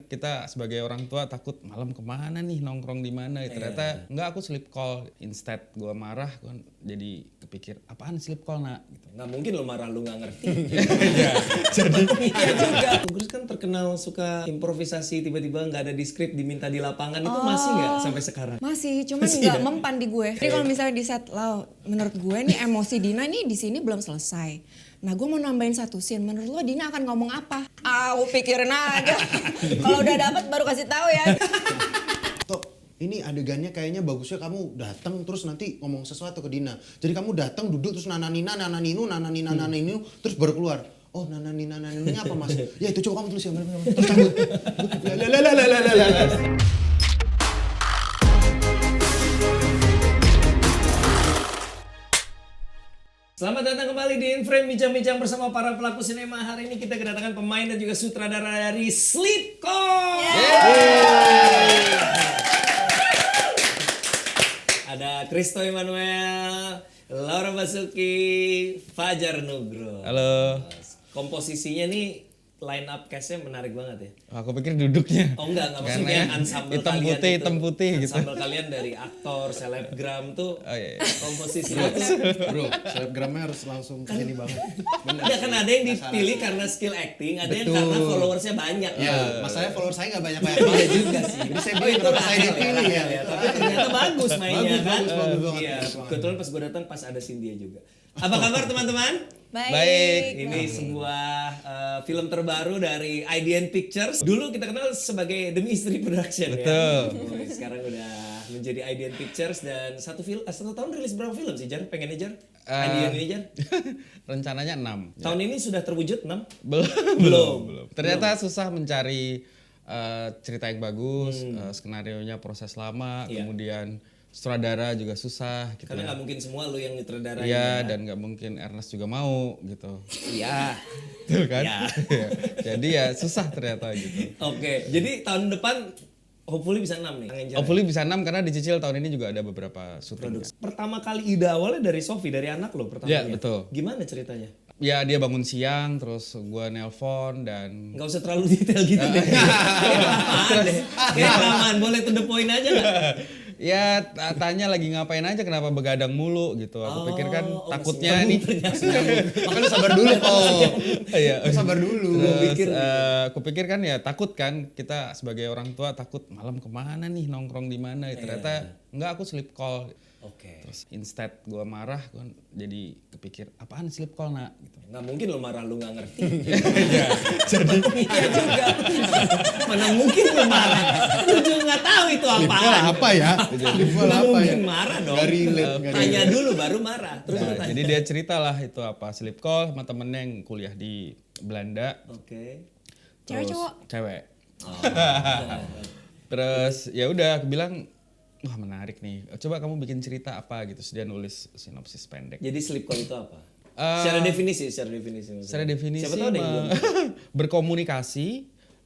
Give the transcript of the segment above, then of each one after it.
kita sebagai orang tua takut malam kemana nih, nongkrong di mana. Ternyata enggak, aku sleep call. Instead gue marah, gue jadi kepikir apaan sleep call nak? Gitu. Nggak mungkin lo marah lu nggak ngerti. Jadi Iya juga. Gus kan terkenal suka improvisasi, tiba-tiba nggak ada di skrip, diminta di lapangan. Itu masih nggak sampai sekarang? Masih, cuman nggak mempan di gue. Jadi kalau misalnya di set, menurut gue nih emosi Dina nih di sini belum selesai. Nah gue mau nambahin satu scene, menurut lo Dina akan ngomong apa? Pikirin aja. Kalau udah dapet baru kasih tahu ya. Tok, ini adegannya kayaknya bagusnya kamu datang terus nanti ngomong sesuatu ke Dina. Jadi kamu datang duduk terus nananina, nananinu, terus baru keluar. Oh nananina, ini apa mas? Ya itu coba kamu tulis ya, terus cabut. Selamat datang kembali di Inframe, bincang-bincang bersama para pelaku sinema. Hari ini kita kedatangan pemain dan juga sutradara dari Sleep Call. Ada Christo Emmanuel, Laura Basuki, Fajar Nugro. halo. Komposisinya nih line up cast-nya menarik banget ya. Aku pikir duduknya. Oh enggak maksudnya ensemble hitam kalian putih, itu. hitam putih gitu. Ensemble kalian dari aktor, selebgram tuh. Oh, iya. Komposisinya tuh. Bro, selebgramnya harus langsung ini banget. Ya kan ada yang dipilih karena skill acting, ada yang karena followersnya banyak. Ya, masalahnya follower saya nggak banyak-banyak juga sih. Jadi saya bilang kenapa saya dipilih ya. Tapi ternyata bagus mainnya kan. bagus banget. Iya, kebetulan pas gue datang pas ada Cynthia juga. Apa kabar teman-teman? Baik. Ini sebuah film terbaru dari IDN Pictures. Dulu kita kenal sebagai The Mystery Production. Betul. Ya. Sekarang udah menjadi IDN Pictures dan satu tahun rilis berapa film sih Jar? Pengennya Jar? IDN ini Jar? Rencananya 6. Tahun ini sudah terwujud 6? Belum. Ternyata susah mencari cerita yang bagus, skenarionya proses lama, kemudian sutradara juga susah gitu. Karena nggak mungkin semua lu yang nyutradarain. Iya, dan nggak mungkin Ernest juga mau gitu. Iya. Betul kan? Iya. Jadi ya susah ternyata gitu. Oke, jadi tahun depan hopefully bisa 6 nih. Hopefully bisa 6 karena dicicil tahun ini juga ada beberapa syuting. Pertama kali ide awalnya dari Sofi, dari anak lo pertama. Iya, betul. Gimana ceritanya? Ya dia bangun siang, terus gua nelpon dan Nggak usah terlalu detail gitu deh. Kelamaan deh. Kelamaan, boleh to the point aja nggak? ya tanya lagi ngapain aja, kenapa begadang mulu gitu. Aku pikir kan takutnya nih. Makanya sabar dulu kok. Iya. Sabar dulu. Terus aku pikir kan ya takut kan, kita sebagai orang tua takut malam kemana nih, nongkrong di mana. Ternyata enggak, aku sleep call. Oke. Terus instead gue marah, gue jadi kepikir apaan sleep call nak gitu. Nggak mungkin lo marah lu nggak ngerti. Iya. Jadi iya juga. Mana mungkin lo marah? Lu juga nggak tahu itu apaan. Apa ya? Nggak mungkin marah dong. Gak relate. Tanya dulu baru marah. Terus lu Nah, tanya. jadi dia ceritalah itu apa sleep call sama temennya yang kuliah di Belanda. Oke. Cewek Terus cowok? Cewek. Terus ya udah aku bilang wah menarik nih. Coba kamu bikin cerita apa gitu. Terus dia nulis sinopsis pendek. Jadi sleep call itu apa? Secara definisi maksudnya. Secara definisi Siapa tahu ada yang belum. berkomunikasi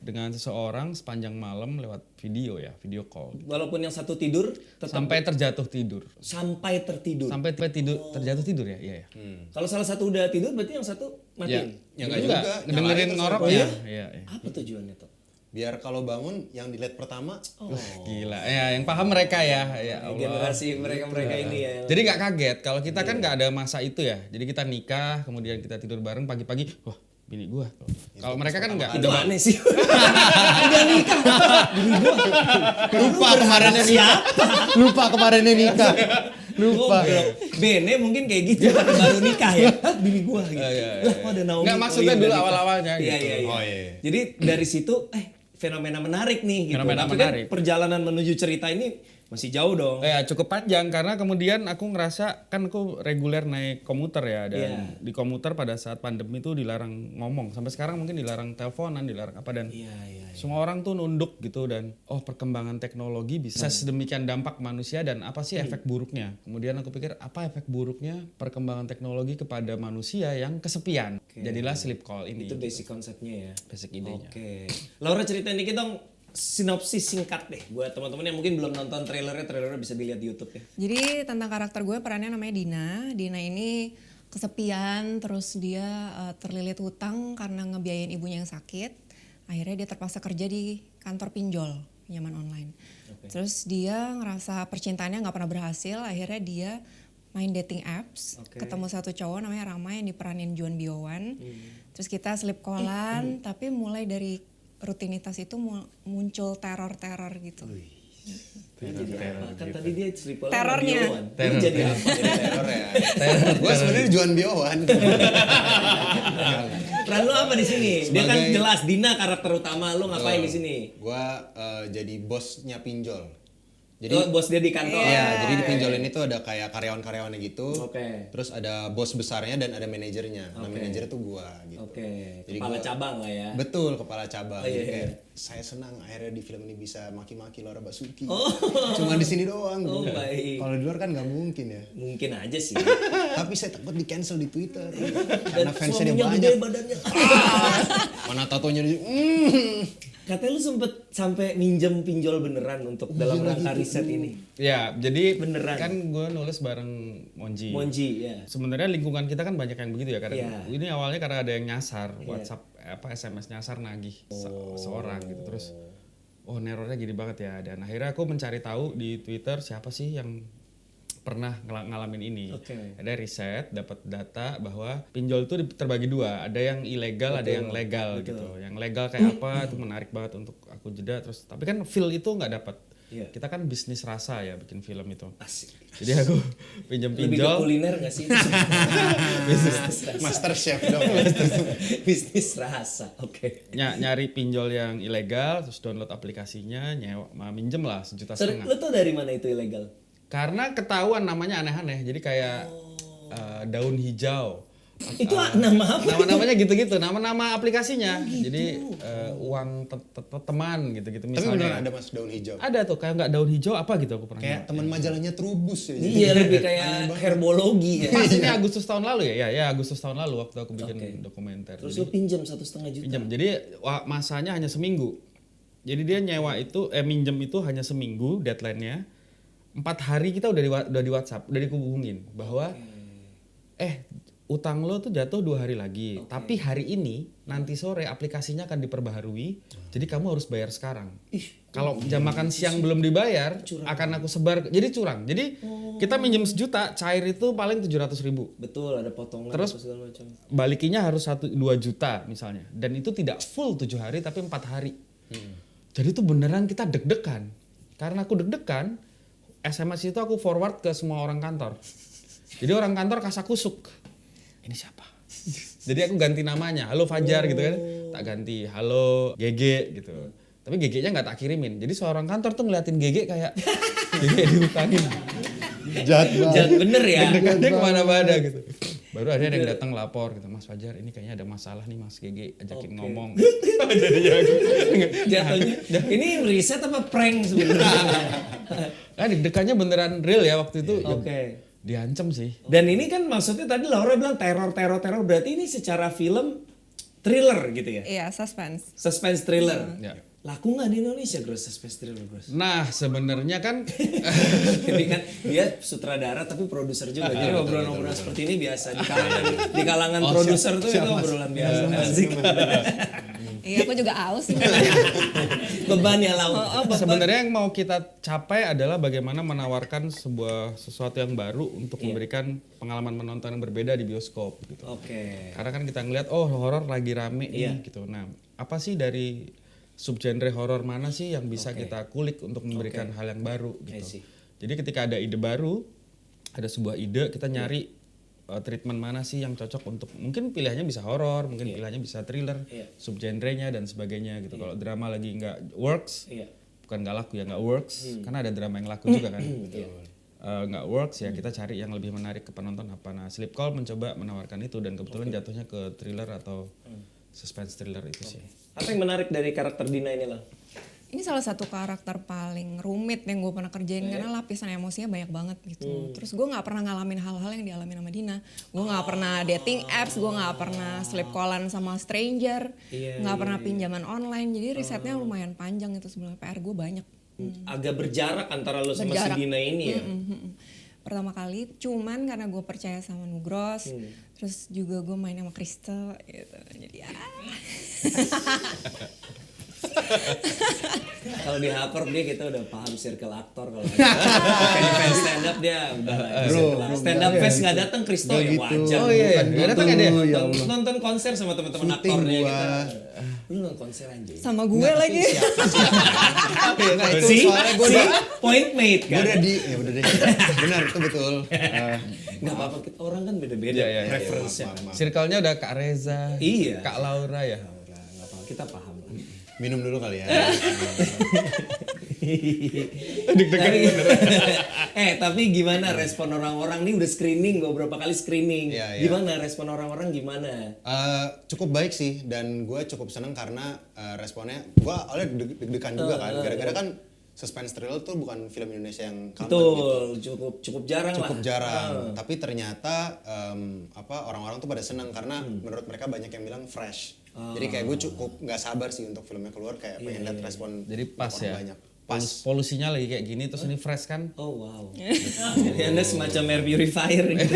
dengan seseorang sepanjang malam lewat video ya, video call. Walaupun yang satu tidur tetap Sampai terjatuh tidur. sampai tertidur. Sampai terjatuh tidur ya, iya ya. Kalau salah satu udah tidur berarti yang satu matiin. Ya nggak juga. Dengerin Nyalain ngoroknya. terus. Iya, iya. Apa tujuannya tuh? Biar kalau bangun yang dilihat pertama. Gila. Ya, yang paham mereka ya. Ya Allah. Generasi mereka ini ya. Jadi nggak kaget kalau kita kan nggak ada masa itu ya. Jadi kita nikah, kemudian kita tidur bareng pagi-pagi. Wah, bini gua. Kalau mereka kan nggak Itu ada. aneh sih. Udah nikah. Bini gua. Lupa kemarinnya Siapa? Lupa kemarinnya nikah. Lupa. Goblok. Bene mungkin kayak gitu tapi baru nikah ya. Hah, bini gua gitu. Lah, kok ada Naomi? Nggak, maksudnya iya, dulu udah nikah. awal-awalnya Iya, gitu. iya, iya. Oh, iya. Jadi dari situ fenomena menarik nih gitu. Fenomena Tapi menarik. kan perjalanan menuju cerita ini masih jauh dong. Ya cukup panjang karena kemudian aku ngerasa kan aku reguler naik komuter ya dan Iya. di komuter pada saat pandemi itu dilarang ngomong, sampai sekarang mungkin dilarang teleponan, dilarang apa dan Iya. semua orang tuh nunduk gitu dan perkembangan teknologi bisa sedemikian dampak manusia dan apa sih efek buruknya. Kemudian aku pikir apa efek buruknya perkembangan teknologi kepada manusia yang kesepian. Jadilah sleep call ini. Itu basic konsepnya ya. basic idenya. Oke. Laura ceritain dikit dong sinopsis singkat deh buat teman-teman yang mungkin belum nonton trailernya bisa dilihat di YouTube ya. Jadi tentang karakter gue perannya namanya Dina. Dina ini kesepian, terus dia terlilit hutang karena ngebiayain ibunya yang sakit. Akhirnya dia terpaksa kerja di kantor pinjaman online. Terus dia ngerasa percintaannya nggak pernah berhasil, akhirnya dia main dating apps, ketemu satu cowok namanya Rama yang diperanin Juan Biowan. Terus kita slip callan, tapi mulai dari rutinitas itu muncul teror-teror gitu. Jadi apa? Kan tadi dia sleep callan Terornya. Biowan. Lu jadi apa? Teror ya. Gue sebenarnya Juan Biowan. Peran lu apa di sini? Dia kan Sebagai- jelas Dina karakter utama, lu ngapain di sini? Gue jadi bosnya pinjol. Jadi bos dia di kantor. Iya, jadi di pinjol ini tuh ada kayak karyawan-karyawannya gitu. Oke. Terus ada bos besarnya dan ada manajernya. Nah, manajer tuh gua gitu. Oke. Jadi Kepala gua- cabang lah ya. Betul, kepala cabang. Oh, iya, Jadi kayak iya. saya senang akhirnya di film ini bisa maki-maki Laura Basuki. Cuma di sini doang. Oh, gua. baik. Kalau di luar kan nggak mungkin ya. Mungkin aja sih. Tapi saya takut di cancel di Twitter. Karena Dan fansnya dia suaminya banyak. gede badannya. Mana tatonya di Katanya lu sampai minjem pinjol beneran untuk dalam rangka riset ini. Ya, jadi Beneran. kan gue nulis bareng Monji. Monji ya. Sebenarnya lingkungan kita kan banyak yang begitu ya, kadang. Iya. Ini awalnya karena ada yang nyasar, WhatsApp SMS nyasar nagih seorang gitu, terus nerornya gini banget ya. Dan akhirnya aku mencari tahu di Twitter siapa sih yang pernah ngalamin ini. Oke. Ada riset, dapat data bahwa pinjol itu terbagi dua, ada yang ilegal, ada yang legal gitu. Yang legal kayak apa itu menarik banget untuk aku jeda terus. Tapi kan feel itu nggak dapat. Iya. Kita kan bisnis rasa ya bikin film itu. Asik. Jadi aku pinjam Lebih ke pinjol. kuliner gak sih? Bisnis Master Chef dong. Bisnis rasa. Oke. Nyari pinjol yang ilegal, terus download aplikasinya, minjem lah 1,5 juta. Lu tau dari mana itu ilegal? Karena ketahuan namanya aneh-aneh, jadi kayak daun hijau. Itu nama apa? Nama-namanya gitu-gitu, nama-nama aplikasinya. Jadi uang teman gitu-gitu Tapi misalnya. beneran ada Mas daun hijau. Ada tuh kayak nggak daun hijau apa gitu aku pernah. Kayak teman majalahnya Trubus ya. Iya, lebih kayak herbologi ya. Pas ini Agustus tahun lalu ya, Agustus tahun lalu waktu aku bikin dokumenter. Terus Jadi, lu pinjam 1,5 juta. pinjam. Jadi masanya hanya seminggu. Jadi dia nyewa itu minjem itu hanya seminggu deadline-nya. 4 hari kita udah di WhatsApp, udah dihubungin bahwa utang lo tuh jatuh 2 hari lagi. Tapi hari ini nanti sore aplikasinya akan diperbaharui. Jadi kamu harus bayar sekarang. Kalau jam makan siang belum dibayar, akan aku sebar. Jadi curang. Jadi kita minjem 1 juta, cair itu paling 700.000. Betul, ada potongan Terus apa segala macam. balikinya harus 2 juta misalnya. Dan itu tidak full 7 hari tapi 4 hari. Jadi itu beneran kita deg-degan. Karena aku deg-degan, SMS itu aku forward ke semua orang kantor. Jadi orang kantor kasakusuk. Ini siapa? Jadi aku ganti namanya. Halo Fajar gitu kan. Tak ganti halo GG gitu. Tapi GG-nya nggak tak kirimin. Jadi seorang kantor tuh ngeliatin GG kayak GG dihutangin. Jahat banget. Jangan bener ya. Dia kemana-mana gitu. Baru ada yang datang lapor gitu, Mas Fajar ini kayaknya ada masalah nih Mas GG, ajakin ngomong. Jadinya aku Jatuhnya. Ini riset apa prank sebenarnya? nah deg-degannya beneran real ya waktu itu. Ya, Oke. diancam sih. Dan ini kan maksudnya tadi Laura bilang teror berarti ini secara film thriller gitu ya? Iya, suspense. Suspense thriller. Ya. Laku nggak di Indonesia Gross suspense thriller Gross? Nah sebenarnya kan Jadi kan dia sutradara tapi produser juga. Jadi obrolan-obrolan seperti ini biasa di kalangan produser tuh itu obrolan biasa. Asik. Iya, aku juga aus. Beban ya Lau. sebenarnya yang mau kita capai adalah bagaimana menawarkan sesuatu yang baru untuk memberikan pengalaman menonton yang berbeda di bioskop gitu. Oke. Karena kan kita ngeliat horor lagi rame nih gitu. Nah apa sih dari subgenre horor mana sih yang bisa kita kulik untuk memberikan hal yang baru gitu. Jadi ketika ada ide baru, ada sebuah ide kita nyari treatment mana sih yang cocok untuk mungkin pilihannya bisa horor, mungkin pilihannya bisa thriller, subgenrenya dan sebagainya gitu. Kalau drama lagi nggak works, bukan nggak laku ya nggak works, karena ada drama yang laku juga kan. Nggak works ya kita cari yang lebih menarik ke penonton apa. Nah Sleep Call mencoba menawarkan itu dan kebetulan jatuhnya ke thriller atau suspense thriller itu sih. Apa yang menarik dari karakter Dina ini Lau? Ini salah satu karakter paling rumit yang gue pernah kerjain karena lapisan emosinya banyak banget gitu. Terus gue nggak pernah ngalamin hal-hal yang dialami sama Dina. Gue nggak pernah dating apps, gue nggak pernah sleep callan sama stranger, nggak pernah pinjaman online. Jadi risetnya lumayan panjang itu sebenarnya, PR gue banyak. Agak berjarak antara lo sama si Dina ini ya. Pertama kali cuman karena gue percaya sama Nugros, terus juga gue main sama Krista gitu. Jadi Kalau di Hakor dia kita udah paham circle aktor kalau fans stand up dia udah stand up fest nggak datang Kristo ya gitu. wajar. Oh iya, nggak datang ya dia? Ya Nonton, nonton konser sama teman-teman Syuting aktornya gua. kita. Lu nonton konser anjing. Sama gue lagi. Nah itu See? soalnya gue See? Point made gue kan. udah ya udah deh. Benar itu betul. Nggak apa-apa, kita orang kan beda-beda Iya, iya, reference-nya. Circle-nya udah Kak Reza, Iya. Kak Laura ya. Nggak apa-apa, kita paham lah. Minum dulu kali ya. Tapi gimana respon orang-orang nih udah screening beberapa kali screening. Iya, iya. Gimana respon orang-orang gimana? Cukup baik sih dan gue cukup seneng karena responnya gue awalnya deg-degan juga kan gara-gara kan suspense thriller tuh bukan film Indonesia yang common gitu. Betul, cukup jarang Cukup lah. jarang tapi ternyata orang-orang tuh pada seneng karena menurut mereka banyak yang bilang fresh. Jadi kayak gue cukup nggak sabar sih untuk filmnya keluar kayak pengen lihat respon Jadi pas orang ya. banyak. Pas. Polusinya lagi kayak gini terus ini fresh kan. Oh wow. Jadi Anda semacam air purifier gitu.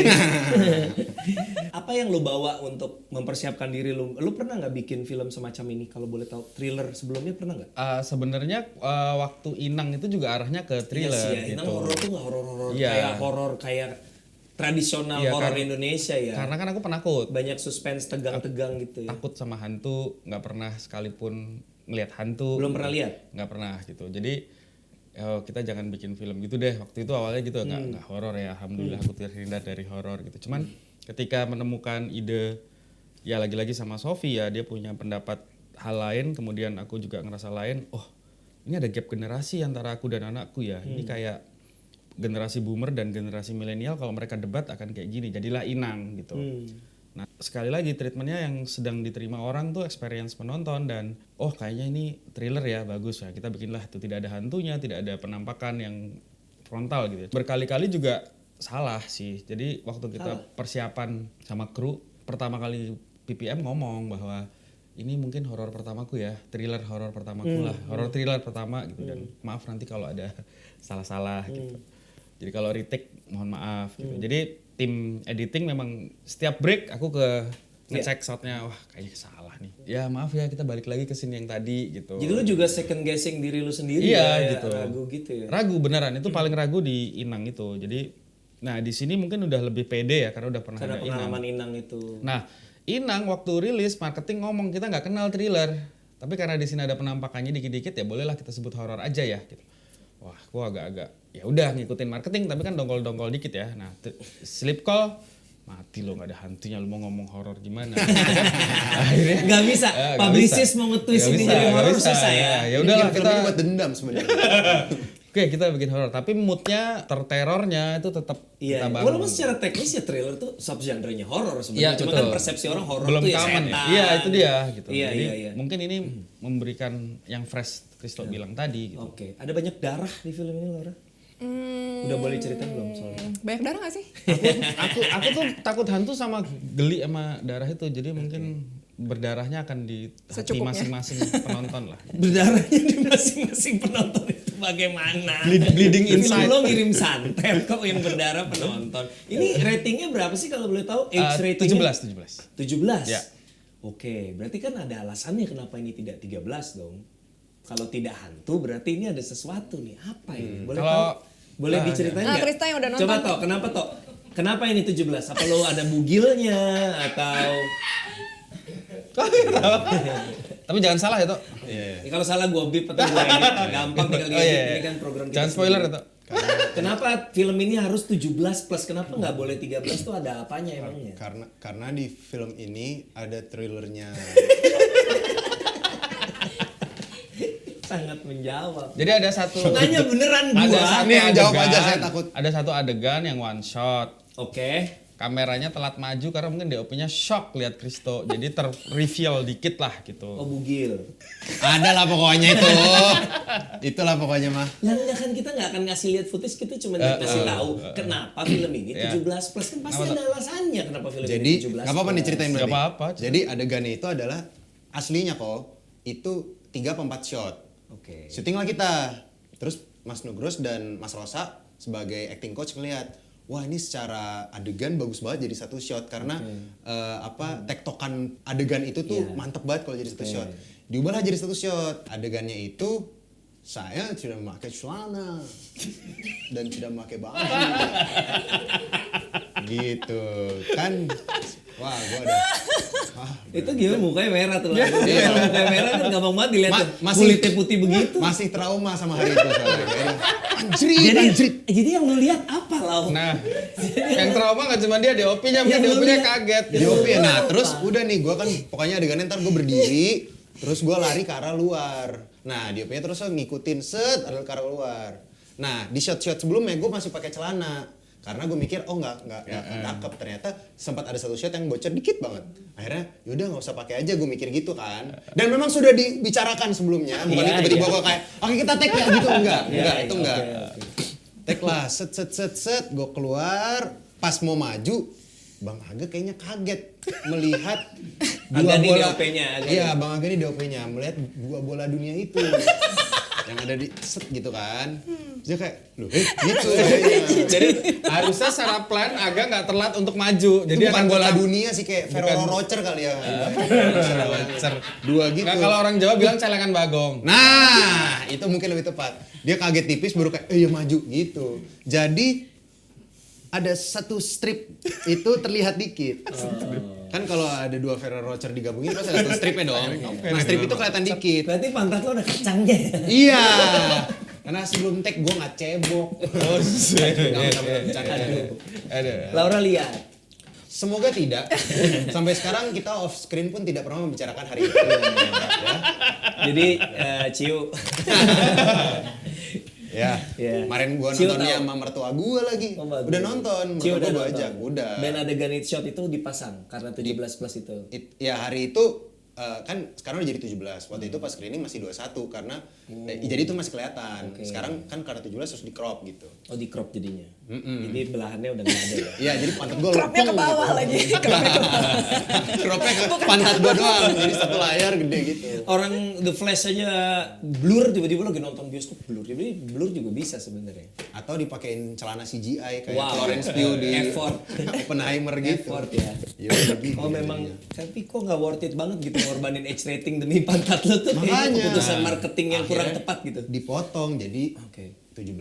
Apa yang lu bawa untuk mempersiapkan diri lu? Lu pernah nggak bikin film semacam ini? Kalau boleh tahu, thriller sebelumnya pernah nggak? Sebenarnya waktu Inang itu juga arahnya ke thriller Iya sih, gitu. horor tuh nggak horor Iya. kayak horor kayak tradisional Iya, horor karena- Indonesia ya. Karena kan aku penakut. Banyak suspense tegang-tegang gitu ya. Takut sama hantu, nggak pernah sekalipun ngelihat hantu. Belum pernah lihat? Nggak pernah gitu. Jadi kita jangan bikin film gitu deh. Waktu itu awalnya gitu nggak horor ya. Alhamdulillah aku terhindar dari horor gitu. Cuman ketika menemukan ide ya lagi-lagi sama Sofi ya dia punya pendapat hal lain. Kemudian aku juga ngerasa lain. Oh ini ada gap generasi antara aku dan anakku ya. Ini kayak generasi boomer dan generasi milenial kalau mereka debat akan kayak gini. Jadilah Inang gitu. Nah sekali lagi treatmentnya yang sedang diterima orang tuh experience penonton dan oh kayaknya ini thriller ya bagus ya kita bikinlah itu tidak ada hantunya tidak ada penampakan yang frontal gitu. Berkali-kali juga salah sih. Jadi waktu kita persiapan sama kru pertama kali PPM ngomong bahwa ini mungkin horor pertamaku ya thriller horor pertamaku lah horor thriller pertama gitu dan maaf nanti kalau ada salah-salah gitu. Jadi kalau retake mohon maaf gitu. Jadi tim editing memang setiap break aku ngecek shotnya wah kayaknya salah nih. Ya maaf ya kita balik lagi ke scene yang tadi gitu. Jadi lu juga second guessing diri lu sendiri Iya ya, gitu. ragu gitu ya. Ragu beneran itu paling ragu di Inang itu. Jadi nah di sini mungkin udah lebih pede ya karena udah pernah Karena ada Inang. pengalaman Inang itu. Nah Inang waktu rilis marketing ngomong kita nggak kenal thriller. Tapi karena di sini ada penampakannya dikit-dikit ya bolehlah kita sebut horor aja ya gitu. Wah, aku agak-agak ya udah ngikutin marketing tapi kan dongkol-dongkol dikit ya. Nah, sleep call mati lo nggak ada hantunya lu mau ngomong horor gimana? Akhirnya Nggak bisa. nggak Publicist bisa. mau nge-twist Nggak ini bisa, jadi nggak horor bisa. susah ya. Ya udahlah Film kita ini buat dendam sebenarnya. oke kita bikin horor tapi moodnya terterornya itu tetap Iya, kita bangun. walaupun secara teknis ya thriller tuh subgenrenya horor sebenarnya. Iya, Cuma betul. kan persepsi orang horor belum tuh ya common setan. Iya itu dia gitu. Iya, Jadi iya. mungkin ini memberikan yang fresh Kristo bilang tadi gitu. Oke, ada banyak darah di film ini Laura? Udah boleh ceritain belum soalnya? Banyak darah gak sih? aku tuh takut hantu sama geli sama darah itu jadi mungkin berdarahnya akan di hati Secukupnya. masing-masing penonton lah. Berdarahnya di masing-masing penonton itu bagaimana? Bleeding Film inside. lo ngirim santet kok yang berdarah penonton. Ini ratingnya berapa sih kalau boleh tahu? Age ratingnya? 17. 17? Ya. Oke, berarti kan ada alasannya kenapa ini tidak 13 dong. Kalau tidak hantu berarti ini ada sesuatu nih. Apa ini? Boleh Kalau- tahu? Boleh diceritain Nah, nggak? Krista yang udah nonton. Coba toh, kenapa toh? Kenapa ini 17? Apa lo ada bugilnya atau Tapi jangan salah ya Tok. Ya, kalau salah gua bip atau gua edit. Gampang tinggal Oh, edit. iya. Ini kan program kita Jangan spoiler ya sendiri. Tok. Kenapa film ini harus 17 plus? Kenapa nggak boleh 13 tuh ada apanya emangnya? Karena di film ini ada thrillernya. Sangat menjawab. Jadi ada satu Nanya beneran gua. ada satu Ini yang jawab adegan- aja, saya takut. Ada satu adegan yang one shot. Oke. Kameranya telat maju karena mungkin DOP-nya shock lihat Kristo. Jadi ter-reveal dikit lah gitu. Oh bugil. Ada lah pokoknya itu. Itulah pokoknya mah. Lah enggak kan kita nggak akan ngasih lihat footage, kita cuma kasih tahu kenapa film ini 17 plus kan pasti ada alasannya kenapa film Jadi ini 17 nggak apa-apa plus. diceritain Nggak berarti. apa-apa. Jadi adegannya itu adalah aslinya kok itu 3-4 shot. Oke. Syuting lah kita. Terus Mas Nugros dan Mas Rosa sebagai acting coach ngelihat, wah ini secara adegan bagus banget jadi satu shot karena tektokan adegan itu tuh Iya. mantep banget kalau jadi satu shot. Diubahlah jadi satu shot. Adegannya itu saya tidak memakai celana dan tidak memakai baju. Gitu kan. Wah, gua udah. Itu gimana mukanya merah tuh. Kalau mukanya merah kan gampang banget dilihat tuh. Kulitnya putih begitu. Masih trauma sama hari itu soalnya. Anjrit. Jadi yang lu lihat apa Lau? Nah, yang trauma nggak cuma dia, DOP-nya, mungkin DOP-nya kaget. DOP ya. Nah, terus udah nih gua kan pokoknya adegannya ntar gua berdiri, terus gua lari ke arah luar. Nah, DOP-nya terus ngikutin ada ke arah luar. Nah, di shot-shot sebelumnya gua masih pakai celana. Karena gue mikir, oh nggak cakep. Ternyata sempat ada satu shot yang bocor dikit banget. Akhirnya, yaudah nggak usah pakai aja, gue mikir gitu kan. Dan memang sudah dibicarakan sebelumnya, bukan tiba-tiba gue kayak, oke kita take ya gitu, enggak, itu enggak. Take lah, set, gue keluar, pas mau maju, Bang Aga kayaknya kaget melihat dua bola. Iya, Bang Aga ini DOP-nya melihat dua bola dunia itu. Yang ada di set gitu kan. Dia kayak, loh gitu. Jadi harusnya secara plan agak nggak terlambat untuk maju. Jadi Itu bukan akan bola tetap- dunia sih, kayak Ferrero Rocher kali ya. Rocher. Dua gitu. Nggak, kalau orang Jawa bilang celengan bagong. Nah, itu mungkin lebih tepat. Dia kaget tipis baru kayak, iya maju gitu. Jadi ada satu strip itu terlihat dikit. Kan kalau ada dua Ferrero Rocher digabungin pasti ada satu stripnya dong. Nah, strip itu kelihatan dikit. Berarti pantat lo ada kacangnya. Iya. Karena sebelum take gue nggak cebok. Oh, ada. Laura lihat. Semoga tidak. Sampai sekarang kita off screen pun tidak pernah membicarakan hari itu. Ya. Jadi Ciu. Ya. Iya. Kemarin gua Ciu nontonnya tahu. sama mertua gua lagi. Oh, bagus. Udah nonton, Ciu mertua udah gua nonton. ajak, udah. Dan adegan it shot itu dipasang karena 17 plus itu. Ya hari itu kan sekarang udah jadi 17. Waktu itu pas screening masih 21 karena jadi itu masih kelihatan. Oke. Sekarang kan karena 17 harus di crop gitu. Oh di crop jadinya. Jadi belahannya udah nggak ada ya. Iya, jadi pantat gua Cropnya ke bawah lagi. Cropnya ke bawah. Cropnya ke pantat gua doang. Jadi satu layar gede gitu. Orang The Flash aja blur tiba-tiba lagi nonton bioskop blur. Jadi blur juga bisa sebenarnya. Atau dipakein celana CGI kayak Wow. Florence Pugh di Effort. Oppenheimer gitu. Effort ya. Ya, udah gitu Oh memang, jadinya. tapi kok nggak worth it banget gitu ngorbanin age rating demi pantat lo tuh kayaknya Makanya. keputusan marketing yang kurang Akhirnya tepat gitu. Dipotong jadi Oke. 17.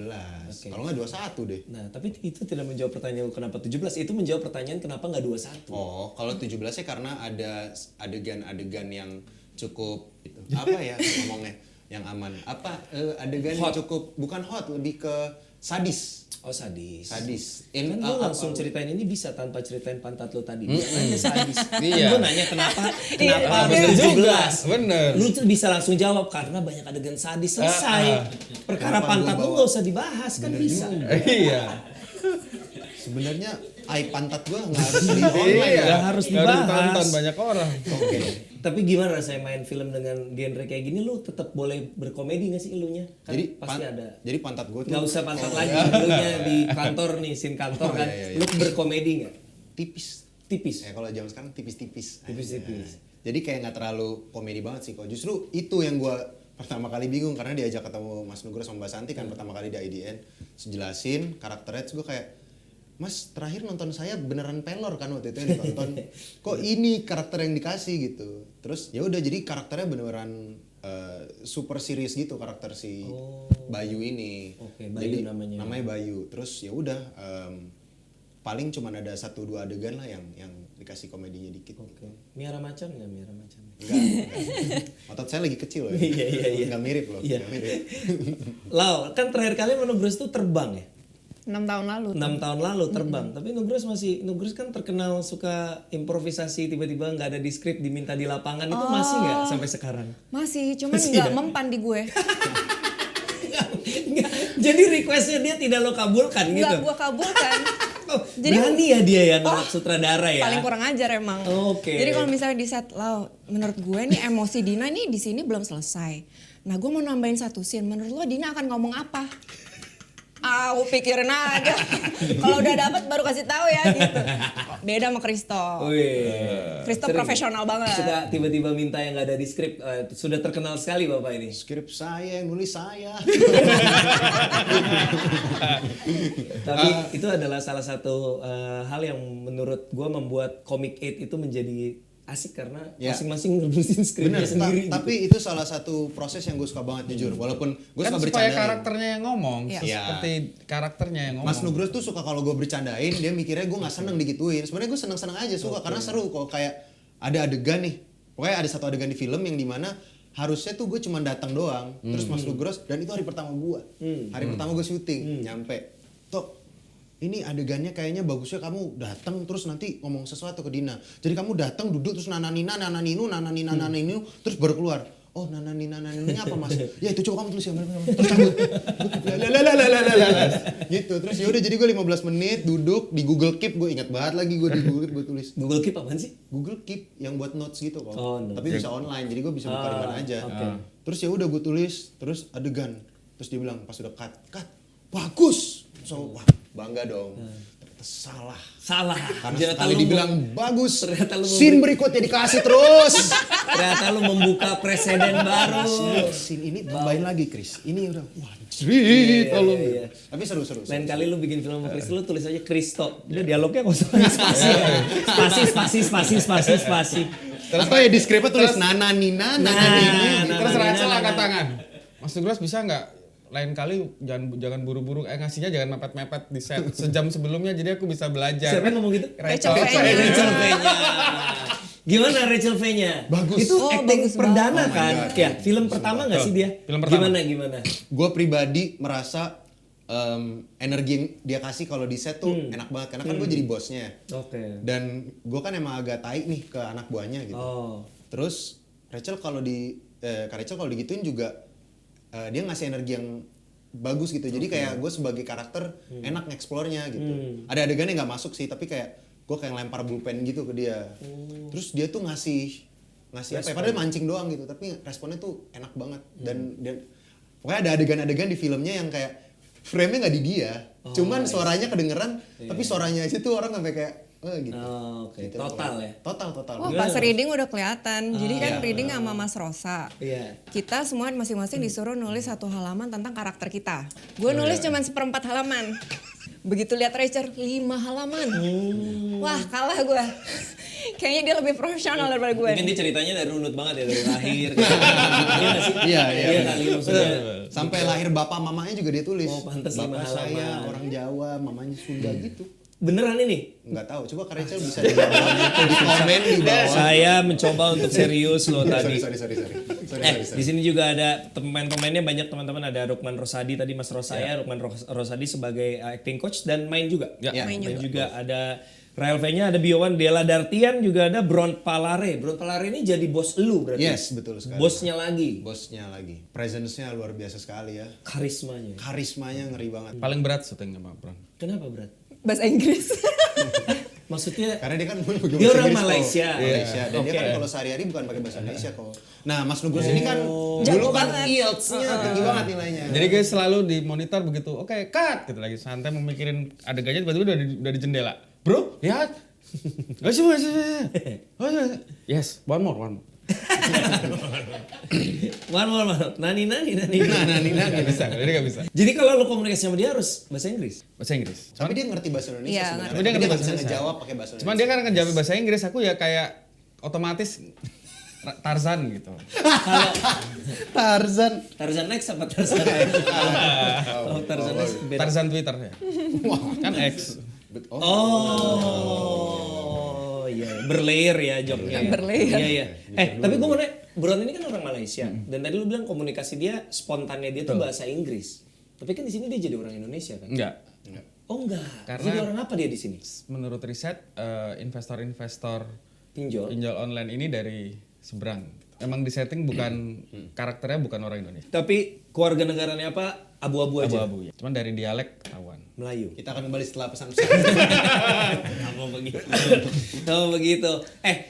Oke. Kalau nggak 21 deh. Nah tapi itu tidak menjawab pertanyaan kenapa 17, itu menjawab pertanyaan kenapa nggak 21. Oh, kalau 17-nya karena ada adegan-adegan yang cukup apa ya ngomongnya yang aman. Apa adegan yang Hot. cukup bukan hot, lebih ke sadis. Oh sadis. Sadis. Kan lo langsung ceritain ini bisa tanpa ceritain pantat lo tadi. Jangan nanya sadis. Iya. Gue nanya kenapa Iya, harus bener 17. Bener. Lu tuh bisa langsung jawab karena banyak adegan sadis selesai. Perkara Kenapa pantat gua lu bawa- nggak usah dibahas kan bisa. Iya. Sebenarnya pantat gua nggak harus di online. Iya. Nggak harus Nggak dibahas. ditonton banyak orang. Oke. Tapi gimana rasanya main film dengan genre kayak gini, lu tetap boleh berkomedi gak sih elunya? Kan Jadi pasti ada. Jadi pantat gua tuh Nggak usah pantat lagi, elunya di kantor nih, scene kantor Oh, kan. iya. Lu berkomedi nggak? tipis. Tipis. Ya kalau zaman sekarang tipis-tipis. Tipis-tipis. Jadi kayak nggak terlalu komedi banget sih kok. Justru itu yang gua pertama kali bingung karena diajak ketemu Mas Nugroho sama Mbak Santi kan pertama kali di IDN, jelasin karakternya, terus gue kayak, Mas terakhir nonton saya beneran pelor kan waktu itu yang ditonton, kok ini karakter yang dikasih gitu. Terus ya udah jadi karakternya beneran super serius gitu karakter si Bayu ini. Oke, Bayu Jadi, namanya. Namanya Bayu. Terus ya udah paling cuma ada 1-2 adegan lah yang dikasih komedinya dikit. Oke. Miara macan nggak miara macan? Enggak. Otot saya lagi kecil loh ya. Iya. Enggak mirip loh. Iya. Nggak mirip. Lau, kan terakhir kali sama Nugros tuh terbang ya? 6 tahun lalu. 6 tahun lalu terbang. Tapi Nugros kan terkenal suka improvisasi, tiba-tiba nggak ada di skrip, diminta di lapangan. Itu masih nggak sampai sekarang? Masih, cuman Masih nggak ya? mempan di gue. Nggak. Jadi requestnya dia tidak lo kabulkan gitu? Nggak gue kabulkan. Oh, Jadi- berani ya dia ya nolak sutradara ya? Paling kurang ajar emang. Oke. Jadi kalau misalnya di set, Lau, menurut gue nih emosi Dina nih di sini belum selesai. Nah gue mau nambahin satu scene, menurut lo Dina akan ngomong apa? Aku pikirin aja. Kalau udah dapat baru kasih tahu ya gitu. Beda sama Kristo. Wih. Kristo Sering. profesional banget. Suka tiba-tiba minta yang nggak ada di skrip. Sudah terkenal sekali bapak ini. Skrip saya yang nulis saya. Tapi itu adalah salah satu hal yang menurut gue membuat Comic 8 itu menjadi asik karena Ya. masing-masing nulisin skripnya Bener, sendiri. tapi itu salah satu proses yang gue suka banget jujur. Walaupun gue Kan suka supaya bercandain. karakternya yang ngomong, Iya. seperti karakternya yang ngomong. Mas Nugroho tuh suka kalau gue bercandain, dia mikirnya gue nggak seneng digituin. Sebenarnya gue seneng-seneng aja suka karena seru kok, kayak ada adegan nih. Pokoknya ada satu adegan di film yang dimana harusnya tuh gue cuma datang doang, terus Mas Nugroho, dan itu hari pertama gue, hari pertama gue syuting, nyampe. Tok, ini adegannya kayaknya bagusnya kamu datang terus nanti ngomong sesuatu ke Dina. Jadi kamu datang duduk terus nananina, nananinu, terus baru keluar. Oh nananina, nananinunya apa mas? Ya itu coba kamu tulis ya. Terus cabut. Gitu. Terus yaudah jadi gue 15 menit duduk di Google Keep. Gue ingat banget lagi gue di Google Keep gue tulis. Google Keep apaan sih? Google Keep yang buat notes gitu kok. Oh, notes. Tapi bisa online. Jadi gue bisa buka di mana aja. oke. Terus ya udah gue tulis, terus adegan. Terus dia bilang pas udah cut, bagus. So wah bangga dong. Ternyata salah. Salah. Karena Ternyata sekali lu dibilang bagus, ternyata lu scene berikutnya dikasih terus. ternyata lu membuka preseden baru. Scene ini tambahin lagi Chris. Ini udah wah jrit, tolong. iya. Tapi seru. Lain kali lu bikin film sama Chris, lu tulis aja Kristo. Udah dialognya kosong spasi. Atau ya di skripnya tulis Nana Nina. Terus Rachel angkat tangan. Mas Nugroho bisa nggak lain kali jangan buru-buru ngasihnya jangan mepet-mepet di set sejam sebelumnya jadi aku bisa belajar. Siapa yang ngomong gitu? Rachel Rachel V-nya. V-nya. Gimana Rachel V-nya? Bagus. Itu Oh, acting bagus perdana banget. kan? Oh my God. Ya, film pertama nggak sih dia? Film pertama. Gimana? Gue pribadi merasa energi yang dia kasih kalau di set tuh enak banget karena kan gue jadi bosnya. Oke. Dan gue kan emang agak taik nih ke anak buahnya gitu. Oh. Terus Rachel kalau Kak Rachel kalau digituin juga dia ngasih energi yang bagus gitu. Jadi kayak gue sebagai karakter enak nge-explore-nya gitu. Ada adegan yang nggak masuk sih, tapi kayak gue kayak lempar pulpen gitu ke dia. Terus dia tuh ngasih apa ya? Padahal mancing doang gitu, tapi responnya tuh enak banget. Dan pokoknya ada adegan-adegan di filmnya yang kayak frame-nya nggak di dia. Cuman suaranya kedengeran, tapi suaranya aja tuh orang sampai kayak gitu. Oh, oke. Gitu, Total pokoknya. ya. Total. Wah pas reading udah kelihatan. Jadi kan reading sama Mas Rosa. Iya. Kita semua masing-masing disuruh nulis 1 halaman tentang karakter kita. Gue nulis cuma 1/4 halaman. Begitu lihat Rachel 5 halaman. Wah kalah gue. Kayaknya dia lebih profesional daripada gue. Mungkin dia ceritanya dari runut banget ya dari lahir. Iya nggak sih? Iya. Iya kali maksudnya. Sampai lahir bapak mamanya juga dia tulis. Oh, pantes 5 bapak saya halaman. orang Jawa, mamanya Sunda gitu. Beneran ini? Nggak tahu, coba Kak Rachel bisa dijawab di komen di bawah. Saya mencoba untuk serius loh tadi. Sorry. Di sini juga ada pemain-pemainnya banyak teman-teman, ada Rukman Rosadi tadi Mas Rosaya, Rukman Rosadi sebagai acting coach dan main juga. Ya. Main Dan juga ada Rael V-nya, ada Biowan Della Dartian, juga ada Bron Palare. Bron Palare ini jadi bos lu berarti. Yes, betul sekali. Bosnya lagi. Bosnya lagi. Presence-nya luar biasa sekali ya. Karismanya. Karismanya ngeri banget. Paling berat syutingnya Pak Bron. Kenapa berat? Bahasa Inggris. Maksudnya Karena dia kan pakai Dia bahasa orang Inggris kok. Malaysia. Malaysia. Dan dia Oke. kan kalau sehari-hari bukan pakai bahasa Indonesia kok. Nah, Mas Nugroho ini kan Jago dulu kan banget. IELTS-nya tinggi banget nilainya. Jadi guys selalu dimonitor begitu. Oke, cut gitu lagi santai memikirin adegannya tiba-tiba udah di jendela. Bro, lihat. Yes, one more. one more. Nani. Nah, nggak bisa, jadi nggak bisa. Jadi kalau lu komunikasi sama dia harus bahasa Inggris. Bahasa Inggris. Tapi dia ngerti bahasa Indonesia Iya, sebenarnya. Tapi dia ngerti nggak bahasa bisa Indonesia. ngejawab pakai bahasa Indonesia. Cuman dia kan ngejawab bahasa Inggris, aku ya kayak otomatis Tarzan gitu. Tarzan X apa Tarzan? Oh, Tarzan X beda. Tarzan Twitter ya. Kan X. Oh, iya, berlayer ya jobnya. Ya. Berlayer. Iya. Tapi gue mau nanya, Bron ini kan orang Malaysia dan tadi lu bilang komunikasi dia spontannya dia tuh bahasa Inggris. Tapi kan di sini dia jadi orang Indonesia kan? Enggak. Oh enggak. Karena- Jadi orang apa dia di sini? Menurut riset investor-investor Pinjol. pinjol online ini dari seberang. Emang di setting bukan karakternya bukan orang Indonesia. Tapi keluarga negaranya apa? Abu-abu aja. Abu-abu ya. Cuman dari dialek ketahuan. Melayu. Kita akan kembali setelah pesan-pesan. Kamu begitu.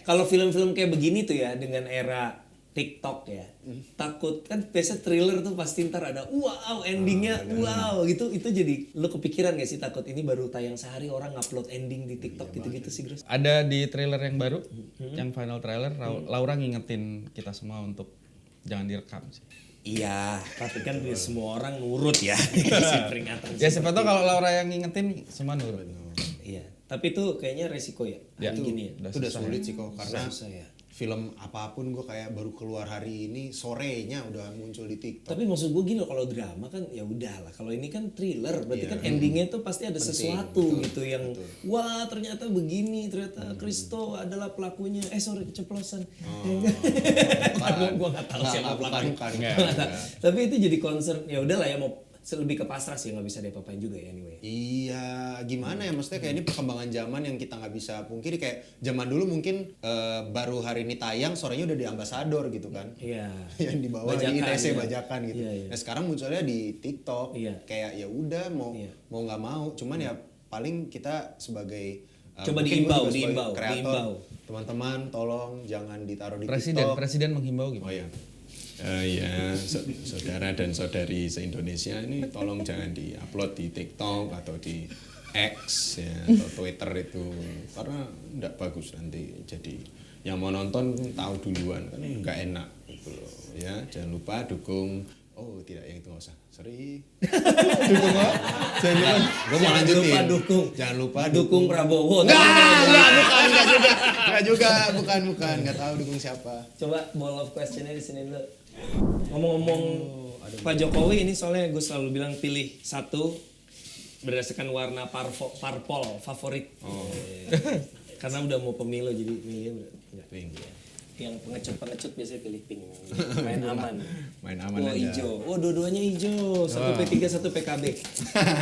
Kalau film-film kayak begini tuh ya dengan era TikTok ya, takut kan biasa thriller tuh pasti ntar ada wow endingnya wow gitu, itu jadi lu kepikiran gak sih takut ini baru tayang sehari orang ngupload ending di TikTok gitu-gitu sih Gros? Ada di trailer yang baru, yang final trailer, Laura ngingetin kita semua untuk jangan direkam sih. Iya, tapi kan semua orang nurut ya dikasih peringatan. Ya siapa tahu kalau Laura yang ngingetin semua nurut. Iya. Tapi itu kayaknya resiko ya. Ya, Gini ya. Itu udah sulit sih kok karena Susah ya. film apapun gue kayak baru keluar hari ini sorenya udah muncul di TikTok. Tapi maksud gue gini loh, kalau drama kan ya udahlah. Kalau ini kan thriller, berarti kan endingnya tuh pasti ada sesuatu gitu yang wah ternyata begini, ternyata Kristo adalah pelakunya. Sorry keceplosan. Gue nggak tahu siapa pelakunya. Bukan. Tapi itu jadi concern. Ya udahlah ya, mau lebih ke pasrah sih, nggak bisa diapa-apain juga ya anyway. Iya, gimana ya maksudnya kayak ini perkembangan zaman yang kita nggak bisa pungkiri. Kayak zaman dulu mungkin baru hari ini tayang sorenya udah di ambasador gitu kan. Iya. Yang dibawa di Bajakan, ITC iya. bajakan gitu. Iya, iya. Nah sekarang munculnya di TikTok. Iya. Kayak ya udah mau Iya. mau nggak mau, cuman ya paling kita sebagai Coba mungkin gua diimbau, juga sebagai diimbau, kreator, diimbau. teman-teman tolong jangan ditaruh di Presiden TikTok. menghimbau Oh gimana? iya. Saudara dan saudari se-Indonesia ini tolong jangan di-upload di TikTok atau di X ya, atau Twitter itu karena enggak bagus nanti. Jadi yang mau nonton tahu duluan kan enggak enak gitu loh ya. Jangan lupa dukung. Oh tidak, yang itu nggak usah. Sorry. Dukung apa? Jangan lupa. Gue mau lanjutin. Lupa dukung. Jangan lupa Dukung Prabowo. Enggak juga, bukan, enggak tahu dukung siapa. Coba ball of questionnya di sini dulu. Ngomong-ngomong Pak Jokowi ini, soalnya gue selalu bilang pilih satu berdasarkan warna parpol favorit. Karena udah mau pemilu jadi milih Pink. yang pengecut biasanya pilih pink. Main aman. Main aman aja. Hijau. Dua-duanya hijau. Satu P3, satu PKB.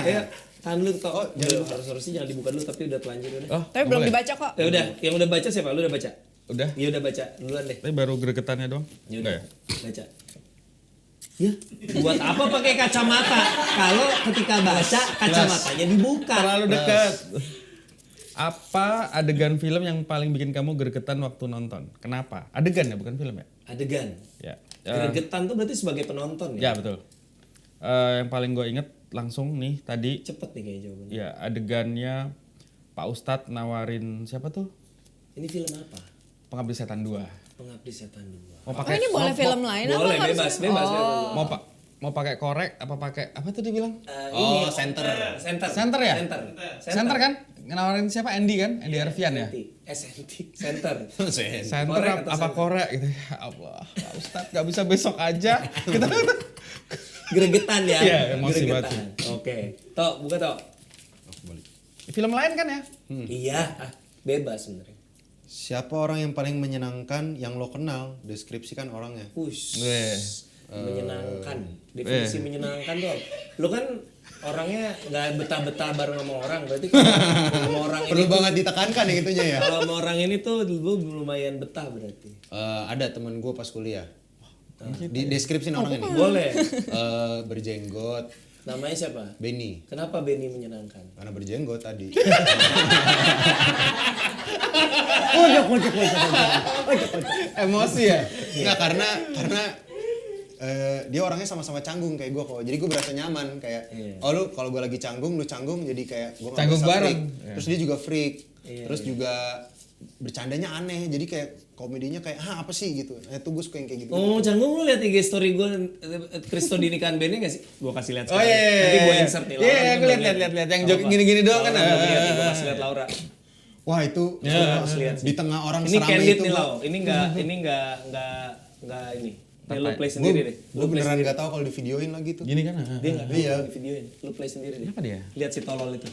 Ya, tahan dulu kok. Harusnya jangan dibuka dulu, tapi udah telanjur udah. Oh, Tapi belum boleh? dibaca kok. Ya udah, yang udah baca siapa? Lu udah baca? Udah. Ya udah baca duluan deh. Tapi baru gregetannya doang. Ya Enggak udah, baca. Ya, buat apa pakai kacamata? Kalau ketika baca kacamatanya dibuka. Terlalu dekat. Apa adegan film yang paling bikin kamu gregetan waktu nonton? Kenapa? Adegan ya, bukan film ya? Adegan. Ya. Gregetan tuh berarti sebagai penonton Ya ya? betul. Yang paling gue inget langsung nih tadi, Cepet nih kayaknya jawabannya. ya adegannya Pak Ustadz nawarin siapa tuh? Ini film apa? Pengabdi Setan 2. Pengabdi Setan 2. Mau Oh ini boleh film lain apa Boleh, harus? bebas. mau pakai korek apa pakai apa tuh dibilang? Ini center. Center ya? Center kan? Nawarin siapa? Andy kan? Andy Arfian ya? SNT. Center. Center Korek atau apa center? korek gitu. Ya Allah, Pak Ustadz gak bisa besok aja. Kita Gregetan ya? Iya, emosi Gregetan. Oke. Tok, buka Tok. film lain kan ya? Iya, bebas sebenarnya. Siapa orang yang paling menyenangkan yang lo kenal? Deskripsikan orangnya. Push. Weh. Menyenangkan. Definisi menyenangkan tuh. Lu kan orangnya nggak betah-betah bareng sama orang, berarti kalau sama orang ini Perlu banget ditekankan ya itunya ya. kalau sama orang ini tuh lu lumayan betah berarti. Ada teman gue pas kuliah. Di deskripsi orangnya nih. Boleh. Berjenggot, Namanya siapa? Benny. Kenapa Benny menyenangkan? Karena berjenggot tadi. Emosi ya? Enggak karena dia orangnya sama-sama canggung kayak gue kok. Jadi gue berasa nyaman kayak oh lu kalau gue lagi canggung lu canggung jadi kayak gue nggak Canggung merasa bareng. freak. Terus dia juga freak. Terus juga bercandanya aneh. Jadi kayak komedinya kayak apa sih gitu. Itu gue suka yang kayak gitu. Oh, canggung lu lihat IG story gue Kristo di nikahan Benny nggak sih? Gue kasih lihat Oh sekarang. iya. Nanti gue insert nih. Iya, gue lihat yang joget gini-gini doang kan. Gue kasih lihat Laura. Wah itu Harus lihat sih. di tengah orang Ini seramai candid itu. nih Lau. Ini enggak ini. Nih, lu play sendiri deh. Gue beneran gak tahu kalau di videoin lagi tuh. Gini kan? Dia enggak tahu Iya. di videoin. Lu play sendiri deh. Apa dia? Lihat si tolol itu.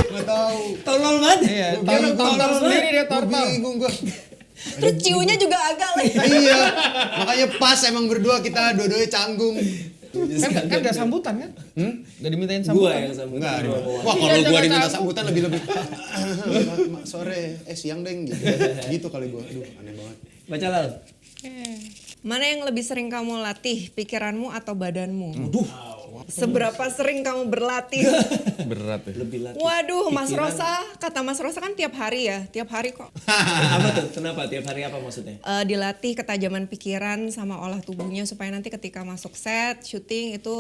Gak tahu. Tolol banget. Iya, tonton sendiri dia Gue tonton. bingung gue. Terus ciunya juga agak lagi. Iya, makanya pas emang berdua kita dua-duanya canggung. Kan gak sambutan kan? Gak dimintain Gua sambutan. yang sama. Enggak, Gua. wah Iya, kalau gua jangan diminta canggung. sambutan lebih-lebih sore, siang deng gitu. Gitu kali gua. Aduh, aneh banget. Baca Lal. Mana yang lebih sering kamu latih, pikiranmu atau badanmu? Seberapa sering kamu berlatih? Berat ya. Lebih latih. Waduh, Mas Pikiran. Rosa, kata Mas Rosa kan tiap hari ya, tiap hari kok. Apa tuh? Kenapa? Tiap hari apa maksudnya? Dilatih ketajaman pikiran sama olah tubuhnya supaya nanti ketika masuk set, syuting itu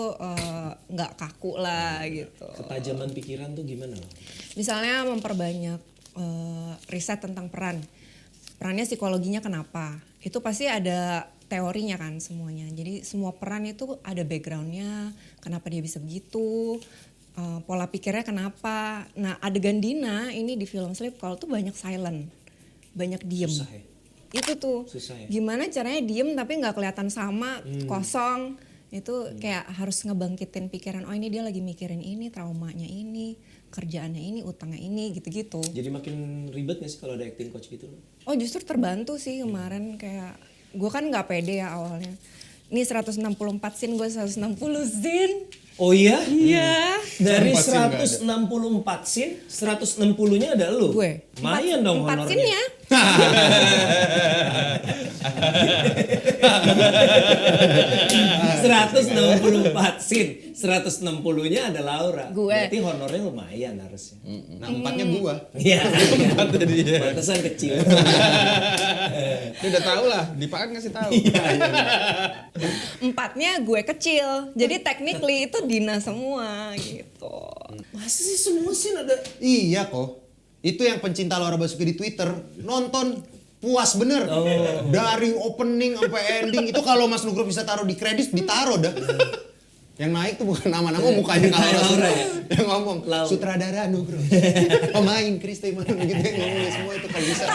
nggak kaku lah gitu. Ketajaman pikiran tuh gimana loh? Misalnya memperbanyak riset tentang peran. Perannya psikologinya kenapa? Itu pasti ada teorinya kan semuanya. Jadi semua peran itu ada backgroundnya, kenapa dia bisa begitu, pola pikirnya kenapa. Nah adegan Dina ini di film Sleep Call tuh banyak silent, banyak diem. Susah ya? Itu tuh Susah ya? gimana caranya diem tapi nggak kelihatan sama, kosong. Itu kayak harus ngebangkitin pikiran, oh ini dia lagi mikirin ini, traumanya ini, kerjaannya ini, utangnya ini, gitu-gitu. Jadi makin ribet gak sih kalau ada acting coach gitu? Oh justru terbantu sih kemarin, kayak gue kan nggak pede ya awalnya. Ini 164 scene, gue 160 scene. Oh iya? Iya. Dari 164 scene, 160-nya ada lu? Gue. Lumayan dong 4 honornya. scene-nya. scene, 160-nya ada Laura. Gue. Berarti honornya lumayan harusnya. Nah 4-nya gua. Iya. Pantesan kecil. Dia udah tahu lah, Dipaan ngasih tahu. 4-nya gue kecil. Jadi technically itu Dina semua gitu. Masa sih semua scene ada? Iya kok. Itu yang pencinta Laura Basuki di Twitter nonton puas bener. Dari opening sampai ending itu kalau Mas Nugroho bisa taruh di kredit ditaruh dah. Yang naik tuh bukan nama-nama mukanya kalau Laura Laura ya? yang ngomong Laura. sutradara Nugroho. Pemain Kriste Manu gitu yang ngomongnya semua itu kalau bisa.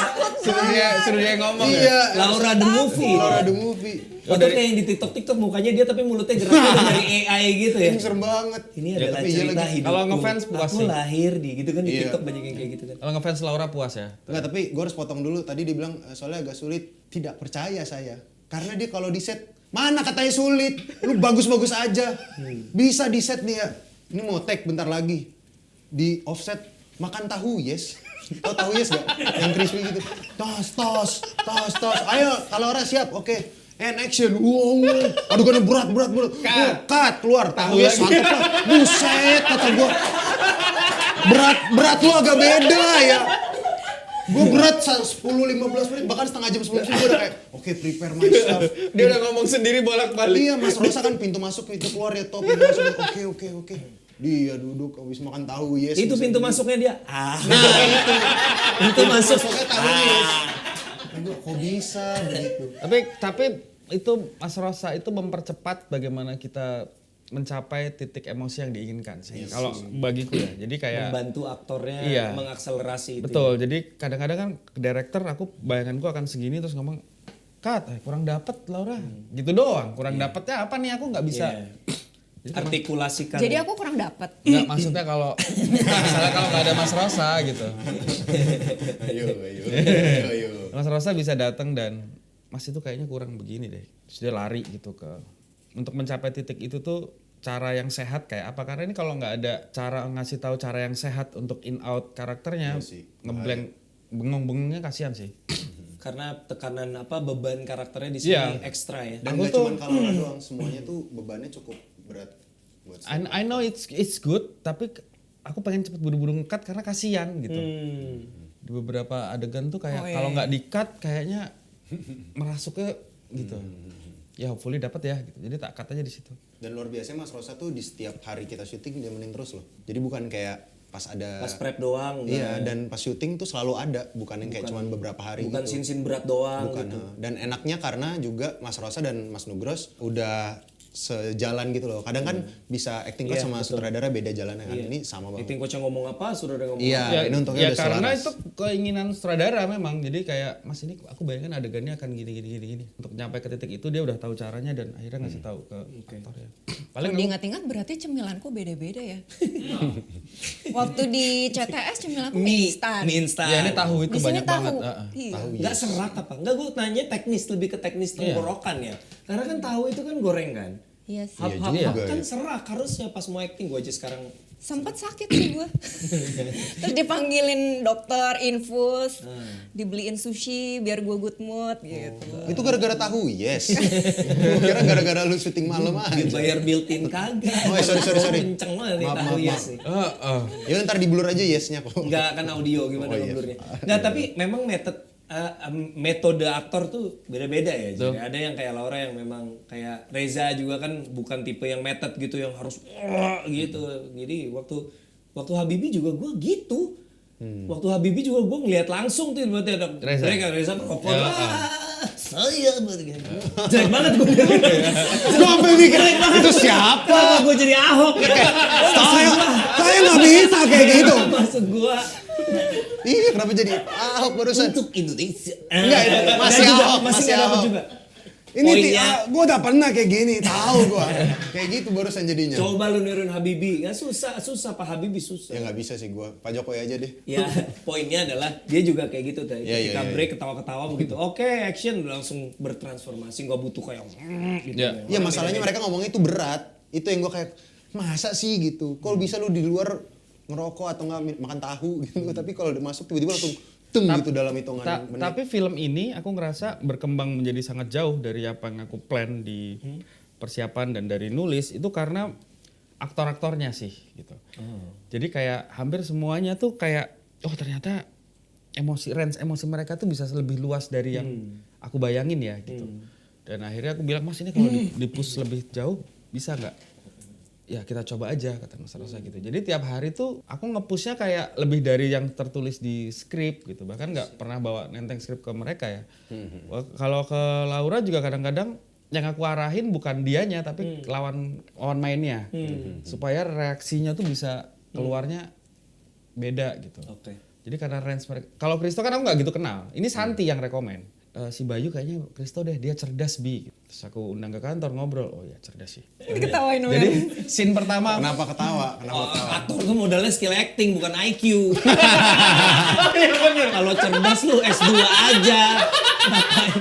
Suruh dia ngomong ya. Iya. Laura the movie. Laura the movie. Oh, kayak yang di TikTok mukanya dia tapi mulutnya geraknya dari AI gitu ya. Ini serem banget. Ini Ya, adalah tapi iya cerita lagi. hidupku. Kalau ngefans puas Aku sih. lahir di gitu kan di Iya. TikTok banyak yang kayak gitu kan. Kalau ngefans Laura puas ya. Enggak, tapi gue harus potong dulu. Tadi dibilang soalnya agak sulit. Tidak percaya saya. Karena dia kalau di set, mana katanya sulit. Lu bagus-bagus aja. Bisa di set nih ya. Ini mau take bentar lagi. Di offset, makan tahu yes. Tahu yes gak? Yang crispy gitu. Tos. Ayo, kalau orang siap, oke. And action. Wow. Adugannya berat. Cut, keluar. Tahu yes, mantap lah. Buset, kata gue. Berat lu agak beda ya. Gue berat 10-15 menit bahkan setengah jam sebelum gue udah kayak oke, prepare my stuff. Dia udah ngomong sendiri bolak-balik. Iya, Mas Rosa kan pintu masuk pintu keluar ya top, pintu masuk oke. Dia duduk habis makan tahu yes. Itu bisa pintu duduk. masuknya dia. Itu. Pintu masuk. Masuknya tahu yes. Aduh, kok bisa begitu? Tapi itu Mas Rosa itu mempercepat bagaimana kita mencapai titik emosi yang diinginkan sih. Kalau bagiku ya. Jadi kayak Membantu aktornya Iya. mengakselerasi itu. betul. Jadi kadang-kadang kan director aku bayanganku akan segini terus ngomong cut, kurang dapet Laura. Gitu doang. Kurang dapetnya apa nih aku nggak bisa. Iya. Artikulasikan. Jadi aku kurang dapet. Nggak maksudnya kalau misalnya kalau nggak ada Mas Rosa gitu. Ayo. Mas Rosa bisa datang dan Mas itu kayaknya kurang begini deh. Terus dia lari gitu ke untuk mencapai titik itu tuh cara yang sehat kayak apa? Karena ini kalau nggak ada cara ngasih tahu cara yang sehat untuk in out karakternya, Iya sih, ngeblank bengong-bengongnya kasihan sih. Karena tekanan beban karakternya di sini Iya. ekstra ya. Dan Aku gak tuh- cuma kalau doang, semuanya tuh bebannya cukup berat buat saya. I know it's good, tapi aku pengen cepet buru-buru nge-cut karena kasihan gitu. Di beberapa adegan tuh kayak Oh, iya. kalau nggak di-cut kayaknya merasuknya gitu. Ya hopefully dapat ya gitu. Jadi tak cut aja di situ. Dan luar biasa Mas Rosa tuh di setiap hari kita syuting dia mainin terus loh. Jadi bukan kayak pas ada Pas prep doang. Iya, enggak. dan pas syuting tuh selalu ada, bukan yang kayak cuman beberapa hari Bukan gitu. sin-sin berat doang Bukan. gitu. Dan enaknya karena juga Mas Rosa dan Mas Nugros udah sejalan gitu loh. Kadang kan bisa acting coach Iya, sama betul. sutradara beda jalannya kan. Iya. Ini sama banget. Acting coach yang ngomong apa, sudah ada ngomong Iya, apa. ini untungnya ya udah karena selaras. itu keinginan sutradara memang. Jadi kayak Mas ini aku bayangkan adegannya akan gini. Untuk nyampe ke titik itu dia udah tahu caranya dan akhirnya ngasih tahu ke aktor ya. Paling Kalau aku- diingat-ingat berarti cemilanku beda-beda ya. Waktu di CTS cemilanku Mie instan. instan. ya ini tahu itu Di sini banyak tahu. banget. Iya. Nggak serat apa? Nggak, gue tanya teknis, lebih ke teknis tenggorokan ya. Karena kan tahu itu kan goreng kan. Iya sih. Iya Hap juga kan ya. serak harusnya pas mau acting gue aja sekarang. Sempet sakit sih gue. Terus dipanggilin dokter, infus, dibeliin sushi biar gue good mood gitu. Itu gara-gara tahu, yes. Gua kira gara-gara lu syuting malam aja. Bayar built-in kagak. Oh, sorry. Kenceng banget nih Maaf, tahu maaf, ya maaf. sih. Ya ntar di blur aja yesnya kok. Enggak kan audio gimana Oh, iya. ngeblurnya. Enggak, tapi memang metode aktor tuh beda-beda ya. Jadi ada yang kayak Laura yang memang kayak Reza juga kan bukan tipe yang method gitu yang harus gitu. Jadi waktu Habibie juga gue gitu. Waktu Habibie juga gue ngeliat langsung tuh berarti ada Reza. mereka Reza merokok. saya jelek banget gue. Gue sampai mikir itu siapa? Kenapa gue jadi Ahok ya? Saya nggak bisa kayak gitu. Maksud gue Iya, kenapa jadi Ahok barusan? untuk Indonesia. Enggak, masih Nggak juga, Ahok, masih masih nggak dapet Ahok. juga. Ini Poinnya- gue udah pernah kayak gini, tahu gue. Kayak gitu barusan jadinya. Coba lu niruin Habibie, nggak susah Pak Habibie susah. Ya nggak bisa sih gue. Pak Jokowi aja deh. Ya, poinnya adalah dia juga kayak gitu tadi. Iya, Ketika iya, break ketawa-ketawa begitu. Oke, action langsung bertransformasi, nggak butuh kayak gitu. Ya. Iya, masalahnya mereka ngomongnya itu berat. Itu yang gue kayak masa sih gitu. Kalau bisa lu di luar ngerokok atau nggak makan tahu gitu. Tapi kalau udah masuk tiba-tiba langsung teng gitu dalam hitungan menit. Tapi film ini aku ngerasa berkembang menjadi sangat jauh dari apa yang aku plan di persiapan dan dari nulis itu karena aktor-aktornya sih gitu. Jadi kayak hampir semuanya tuh kayak oh ternyata range emosi mereka tuh bisa lebih luas dari yang aku bayangin ya gitu. Dan akhirnya aku bilang Mas ini kalau di-push lebih jauh bisa nggak? Ya kita coba aja kata Mas Rosa gitu. Jadi tiap hari tuh aku nge-pushnya kayak lebih dari yang tertulis di skrip gitu. Bahkan nggak pernah bawa nenteng skrip ke mereka ya. Kalau ke Laura juga kadang-kadang yang aku arahin bukan dianya tapi lawan mainnya. Supaya reaksinya tuh bisa keluarnya beda gitu. Oke. Jadi karena range mereka. Kalau Kristo kan aku nggak gitu kenal. Ini Santi yang rekomen. Si Bayu kayaknya Kristo deh dia cerdas Bi. Terus aku undang ke kantor ngobrol. Oh ya cerdas sih. Ketawain Jadi scene pertama Kenapa ketawa? Kenapa ketawa? Aktor tuh modalnya skill acting bukan IQ. Kalau cerdas lu S2 aja. Ngapain?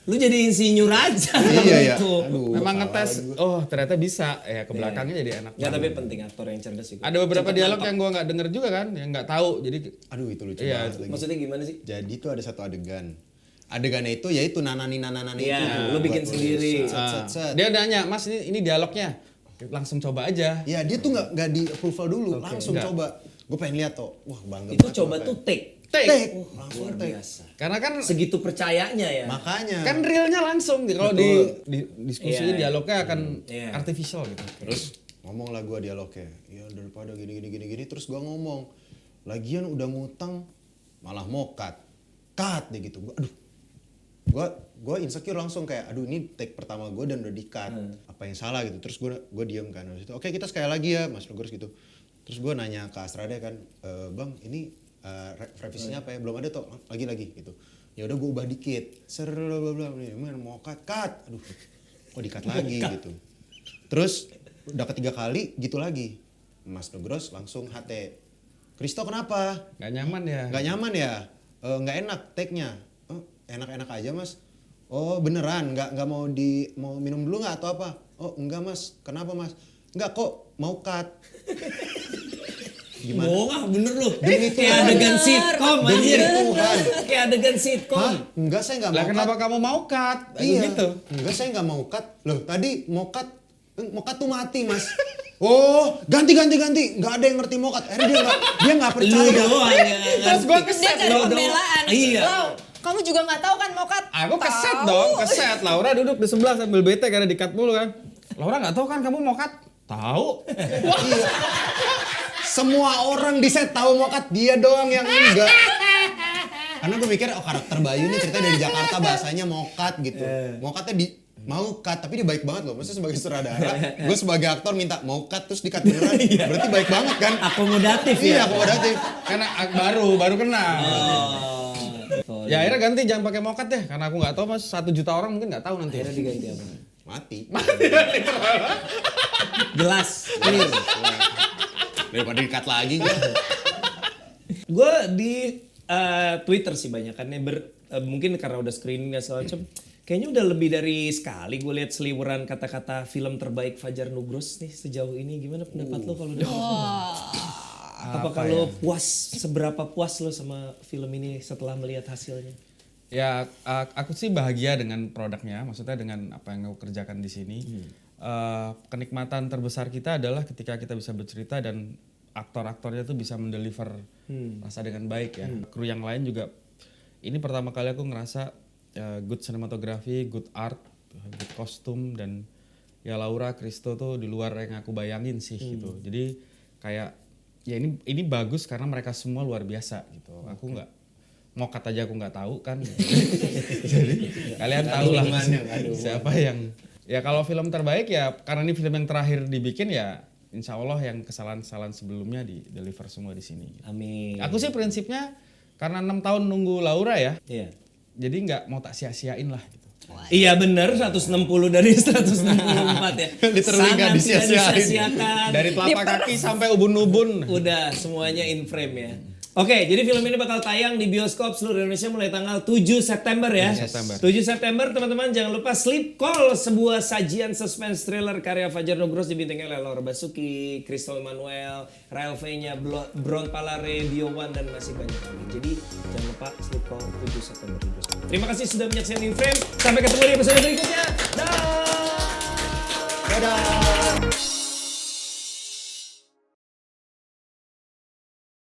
Lu jadi insinyur aja. Iya ya. Gitu. Aduh, memang salah ngetes. lagi gua. Oh ternyata bisa ya ke belakangnya jadi enak. Ya banget. tapi penting aktor yang cerdas juga. Ada beberapa dialog yang gua nggak denger juga kan, yang nggak tahu. Jadi Aduh itu lucu Iya, banget lagi. Maksudnya gimana sih? Jadi tuh ada satu adegan. Adegannya itu yaitu nanani Iya, itu. lu bikin Gua tulis, sendiri. set. dia nanya Mas ini dialognya, langsung coba aja. Ya dia tuh nggak di approval dulu, langsung Enggak. coba. Gue pengen lihat tuh, wah bangga Itu banget coba gua tuh take. Take. langsung Luar take. biasa. Karena kan Segitu percayanya ya. Makanya. kan realnya langsung kalau di diskusi Iya. dialognya akan Iya. artificial gitu. Terus ngomong lah gue dialognya, ya daripada gini, terus gue ngomong, lagian udah ngutang malah mau cut deh gitu. Gue insecure langsung kayak, aduh ini take pertama gue dan udah di cut, apa yang salah gitu. Terus gue diem kan, habis itu oke kita sekali lagi ya Mas Nugros gitu. Terus gue nanya ke Astrada kan, bang ini revisinya apa ya, belum ada toh, lagi gitu. Ya udah gue ubah dikit, mau cut, aduh kok di cut lagi gitu. Terus udah ketiga kali gitu lagi, Mas Nugros langsung HT, Kristo kenapa? Nggak nyaman ya. Nggak nyaman ya? Nggak enak take-nya? Enak-enak aja Mas. Oh beneran, nggak mau minum dulu nggak atau apa? Oh enggak Mas, kenapa Mas? Enggak kok, mau cut. Gimana? Bohong ah, bener lu. Demi Kayak Tuhan. adegan sitcom Demi anjir. Tuhan. Kayak adegan sitcom. Hah? Enggak saya nggak Lah mau kenapa cut. kamu mau cut? Iya. Gitu. Enggak saya nggak mau cut. Loh tadi mau cut tuh mati Mas. Oh ganti. Nggak ada yang ngerti mau cut. Akhirnya dia nggak Lu percaya. doang yang Terus gua ngerti. Dia cari Lu doang. pembelaan. Iya. Lau, kamu juga nggak tahu kan mau cut? Aku keset dong, keset. Laura duduk di sebelah sambil bete karena di cut mulu kan. Laura nggak tahu kan kamu mau cut? Tahu. Iya. Semua orang di set tahu mau cut, dia doang yang enggak. Karena gue mikir, oh karakter Bayu nih cerita dari Jakarta bahasanya mau cut gitu. Mau cutnya mau cut, tapi dia baik banget loh. Maksudnya sebagai sutradara, gue sebagai aktor minta mau cut terus di cut beneran. Berarti baik banget kan? Akomodatif Iya, ya. akomodatif. Karena baru kenal. Ya akhirnya ganti jangan pakai mokat deh karena aku nggak tahu Mas 1 juta orang mungkin nggak tahu nanti. Akhirnya diganti apa? Mati. Jelas. Clear. Daripada di cut lagi gue. Gue di Twitter sih banyakannya mungkin karena udah screening dan segala macam. Kayaknya udah lebih dari sekali gue lihat seliweran kata-kata film terbaik Fajar Nugros nih sejauh ini. Gimana pendapat lo kalau udah? Apakah lo puas? Seberapa puas lo sama film ini setelah melihat hasilnya? Ya aku sih bahagia dengan produknya, maksudnya dengan apa yang aku kerjakan di sini. Kenikmatan terbesar kita adalah ketika kita bisa bercerita dan aktor-aktornya tuh bisa mendeliver rasa dengan baik ya. Kru yang lain juga, ini pertama kali aku ngerasa good cinematography, good art, good kostum dan ya Laura, Kristo tuh di luar yang aku bayangin sih gitu. Jadi kayak ya ini bagus karena mereka semua luar biasa gitu. Aku nggak mokat aja aku nggak tahu kan. Jadi kalian tahu lah siapa yang ya kalau film terbaik ya karena ini film yang terakhir dibikin ya insya Allah yang kesalahan-kesalahan sebelumnya di deliver semua di sini. Amin. Aku sih prinsipnya karena 6 tahun nunggu Laura ya, Iya. jadi nggak mau tak sia-siain lah gitu. Iya bener 160 dari 164 ya. Literally nggak Sangat tidak disia-siain. disia-siakan. Dari telapak kaki sampai ubun-ubun. Udah semuanya in frame ya. Oke, jadi film ini bakal tayang di bioskop seluruh Indonesia mulai tanggal 7 September ya. 7 September teman-teman jangan lupa Sleep Call, sebuah sajian suspense thriller karya Fajar Nugros dibintangi oleh Laura Basuki, Crystal Manuel, Rael V-nya, Bron Palare, Dio Wan dan masih banyak lagi. Jadi jangan lupa Sleep Call 7 September di bioskop. Terima kasih sudah menyaksikan In Frame. Sampai ketemu di episode berikutnya. Dah. Dadah.